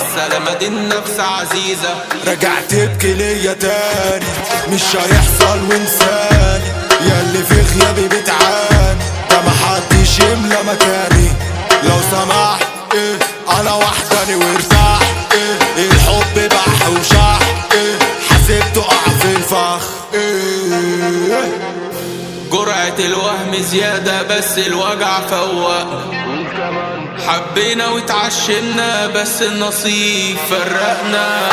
السلامة دي النفس عزيزة. رجعت تبكي ليا تاني مش هيحصل وانساني، ياللي في غيابي بتعاني ده محدش يملى مكاني. لو سمحت انا وحداني وارتاح، الحب بح وشح، حسبته اقع في الفخ. جرعة الوهم زيادة بس الوجع فوقنا، حبينا واتعشمنا بس النصيب فرقنا.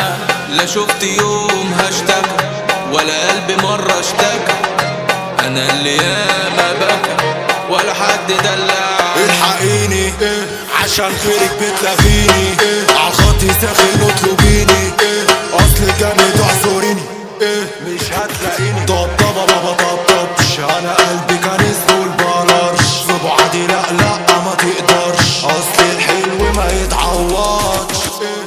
لا شفت يوم هشتكى ولا قلبي مرة اشتكى، انا اللي ياما بكى ولا حد دلع. الحقيني عشان خيرك بتلغيني، عالخطي ساخن اطلبيني، اصل جامد اعذريني مش هتلاقيني. طبطبة ما بطبطبش، انا قلبي كان اسمه البلرش، في بعدي لا ما تقدرش، اصل الحلو ما يتعوضش.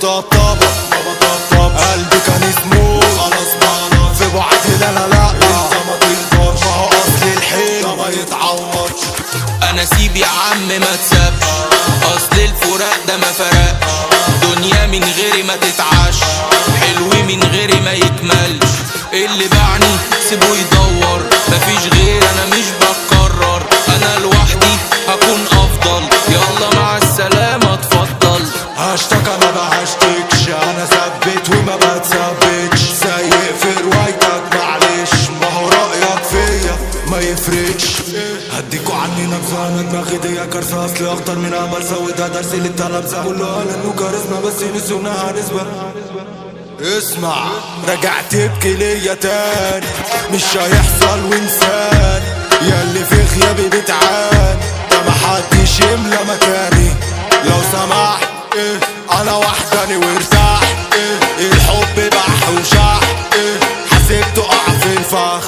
طبطبة ما بطبطبش، قلبي كان اسمه خلاص بلرش، في بعدي لا انت ما تقدرش، ما هو اصل الحلو ما يتعوضش. انا سيب يا عم ما تسابش، اصل الفراق ده ما فرقش، دنيا من غيري ما تتعاش، حلو من غيري ما يكملش. اللي باعني سيبه يدور، مفيش غير انا مش بكرر، انا لوحدي هكون افضل، يلا مع السلامة اتفضل. هشتك انا بهشتكش، انا ثبت وما بتثبتش، سايق في روايتك معلش، ما هو رأيك فيا ما يفرقش. هديكوا عني نبذة، انا دماغي دي كارثة، اصلي اخطر من امل سودة، درس للتلامذة كله قال انه كاريزما بس نسيونها نسبة. اسمع رجعت تبكي ليا تاني مش هيحصل وانساني، ياللي في غيابي بتعاني ده محدش يملى مكاني. لو سمحت انا وحداني وارتاح، الحب بح وشح، حسبته اقع في الفخ.